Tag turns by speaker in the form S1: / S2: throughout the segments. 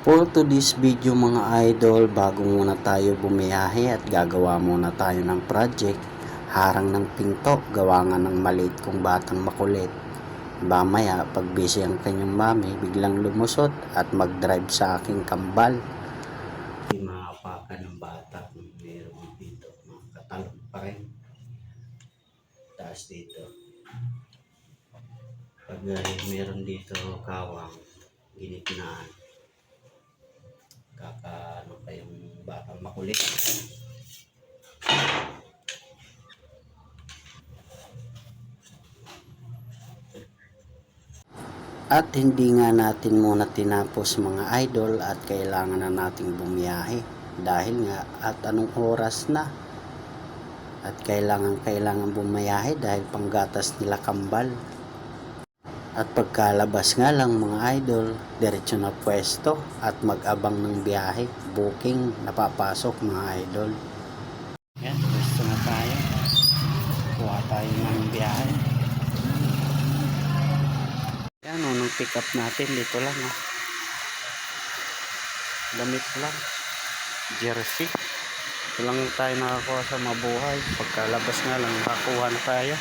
S1: For today's video mga idol, bago muna tayo bumiyahe at gagawa muna tayo ng project, harang ng pinto, gawa nga ng maliit kong batang makulit. Mamaya, pag busy ang kanyang mami, biglang lumusot at mag-drive sa aking kambal. Hindi maapakan ng bata kung meron dito, mga katalong pa rin. Taas dito. Pag meron dito kawang, ginitnaan. Ano pa yung batang makulit. At hindi nga natin muna tinapos mga idol at kailangan na nating bumiyahe dahil nga at anong oras na at kailangan bumiyahe dahil panggatas nila kambal. At pagkalabas nga lang mga idol, diretso na pwesto at mag-abang ng biyahe, booking, napapasok mga idol. Yan, pwesto na tayo. Kuha tayo ng biyahe. Yan, nung pick up natin, dito lang ha. Damit lang. Jersey. Ito lang tayo nakakuha sa Mabuhay. Pagkalabas nga lang, nakakuha na tayo.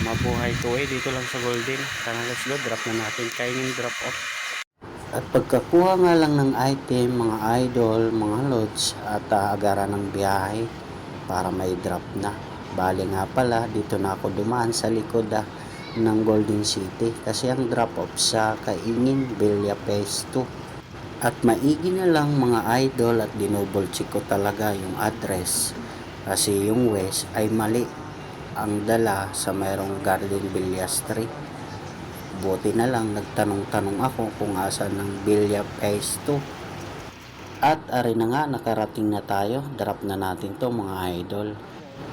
S1: Mabuhay 2A dito lang sa Golden. Sana let's go, drop na natin. Kainin drop off. At pagkakuha nga lang ng item, mga idol, mga loads, at agaran ng biyahe para may drop na. Bali nga pala, dito na ako dumaan sa likod ng Golden City kasi ang drop off sa Kaingin, Villa Phase 2. At maigi na lang mga idol at dinouble check ko talaga yung address kasi yung west ay mali ang dala sa mayroong Garden Villa Street. Buti na lang nagtanong-tanong ako kung asan ng Villa Phase 2. At ari na nga, nakarating na tayo. Drop na natin to mga idol.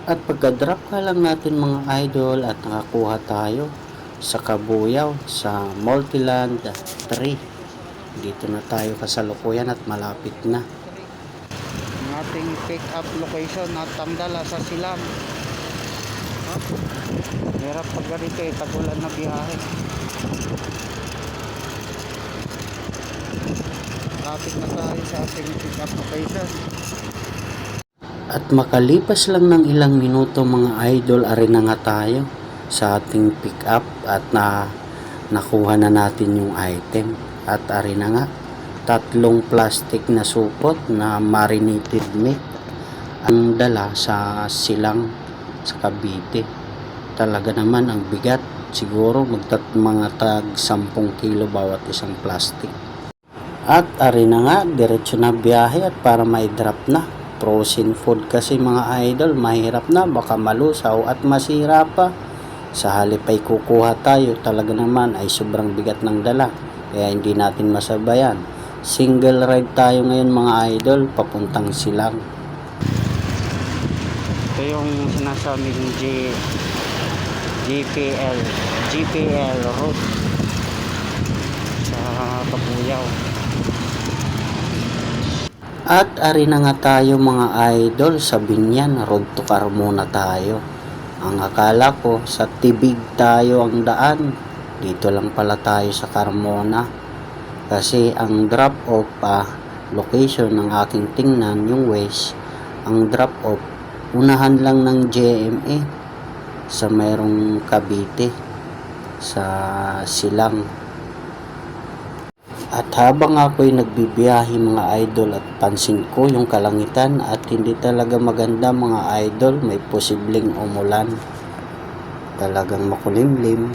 S1: At pagka-drop ka lang natin mga idol at nakakuha tayo sa Kabuyaw sa Multiland 3. Dito na tayo kasalukuyan at malapit na. Ang ating pick up location at Tangdala sa Silang. Hirap pag ganito tagulan na biyahe. Traffic na tayo sa ating pick up location. At makalipas lang ng ilang minuto mga idol, ari na nga tayo sa ating pick up at nakuha na natin yung item. At ari na nga, 3 plastic na supot na marinated meat ang dala sa Silang sa Cavite. Talaga naman ang bigat, siguro mga tag 10 kilo bawat isang plastic. At ari na nga, diretso na biyahe at para mai-drop na. Frozen food kasi mga idol, mahirap na, baka malusaw at masira pa. Sa halip ay kukuha tayo, talaga naman ay sobrang bigat ng dala, kaya hindi natin masabayan. Single ride tayo ngayon mga idol, papuntang Silang. Ito yung sinasabing GPL route sa Kabuyaw. At ari na nga tayo mga idol sa Binyan, road to Carmona tayo. Ang akala ko sa Tibig tayo ang daan, dito lang pala tayo sa Carmona. Kasi ang drop off location ng aking tingnan, yung west, ang drop off unahan lang ng GMA sa mayroong Cavite sa Silang. At habang ako'y nagbibiyahe mga idol at pansin ko yung kalangitan at hindi talaga maganda mga idol, may posibleng umulan. Talagang makulimlim.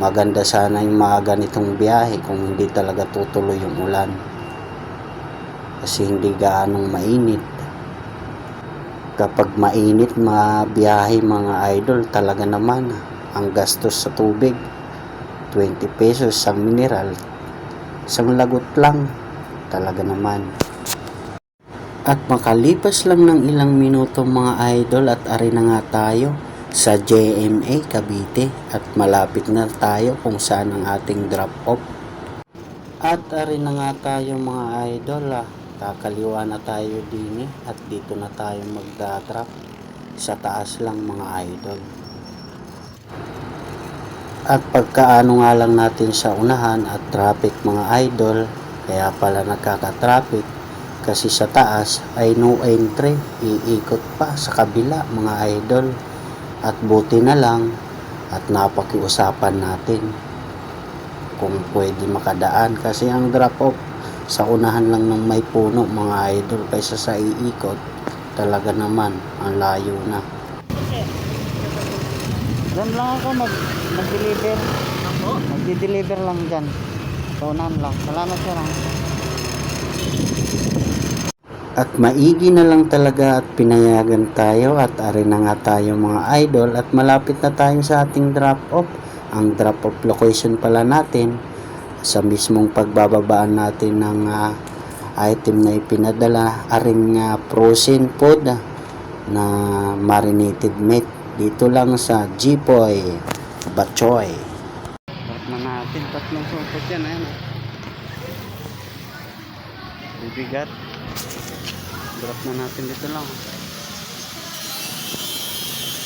S1: Maganda sana yung mga ganitong biyahe kung hindi talaga tutuloy yung ulan. Kasi hindi gaanong mainit. Kapag mainit biyahe mga idol, talaga naman ang gastos sa tubig 20 pesos sa mineral, isang lagot lang, talaga naman. At makalipas lang ng ilang minuto mga idol at ari na nga tayo sa JMA Cavite at malapit na tayo kung saan ang ating drop off. At ari na nga tayo mga idol, kakaliwa na tayo din at dito na tayo magdadrop sa taas lang mga idol. At pagkaano nga lang natin sa unahan at traffic mga idol, kaya pala nagkaka-traffic kasi sa taas ay no entry, iikot pa sa kabila mga idol. At buti na lang at napakiusapan natin kung pwede makadaan kasi ang drop off sa unahan lang ng may puno mga idol kaysa sa iikot talaga naman ang layo na. Doon lang ako mag-deliver. Magdi-deliver lang dyan. Tunan lang. Salamat sir. At maigi na lang talaga at pinayagan tayo at ari na nga tayo mga idol at malapit na tayo sa ating drop off. Ang drop off location pala natin sa mismong pagbababaan natin ng item na ipinadala, aring frozen food na marinated meat dito lang sa Jipoy Batchoy. Drop na natin, tatlong supot yan, ayan. Bibigat. Drop na natin dito lang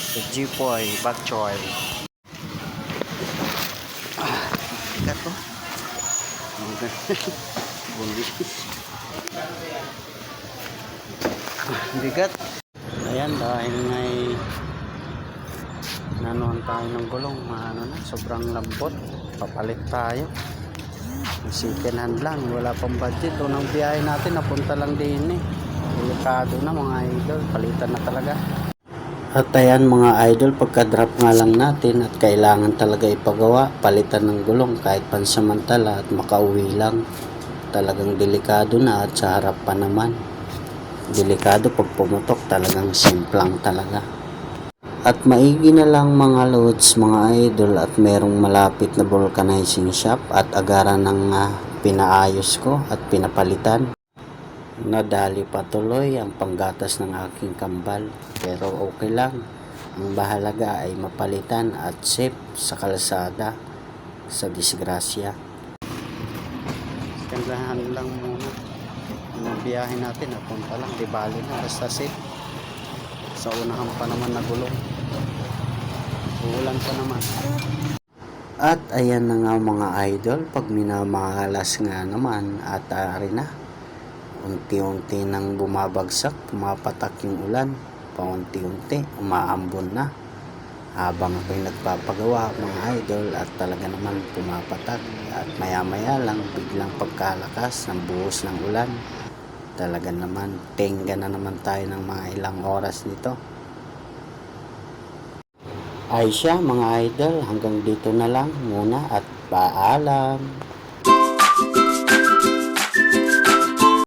S1: sa Jipoy Batchoy. Bigat to. Bigat. Ayan, dahil ngay nanuhan tayo ng gulong, sobrang lambot, papalit tayo. Second hand lang, wala pang budget. Unang biyahe natin napunta lang din delikado na mga idol, palitan na talaga. At ayan mga idol, pagka-drop nga lang natin at kailangan talaga ipagawa, palitan ng gulong kahit pansamantala at makauwi lang. Talagang delikado na at sa harap pa naman. Delikado pag pumutok, talagang simplang talaga. At maigi na lang mga loads mga idol at merong malapit na vulcanizing shop at agaran ng pinaayos ko at pinapalitan. Nadali patuloy ang panggatas ng aking kambal pero okay lang. Ang bahalaga ay mapalitan at safe sa kalsada sa disgrasya. Skandahan lang muna. Ang biyahe natin napunta lang, di bali na basta safe. Sa unahan pa naman na gulong. Uulan pa naman. At ayan na nga mga idol, pag minamahalas nga naman at ari na. Unti-unti nang bumabagsak, pumapatak yung ulan. Paunti-unti, umaambon na. Habang ako'y nagpapagawa mga idol at talaga naman pumapatak. At maya-maya lang biglang pagkalakas ng buhos ng ulan. Talaga naman, tenga na naman tayo ng mga ilang oras nito. Ay siya mga idol, hanggang dito na lang muna at paalam.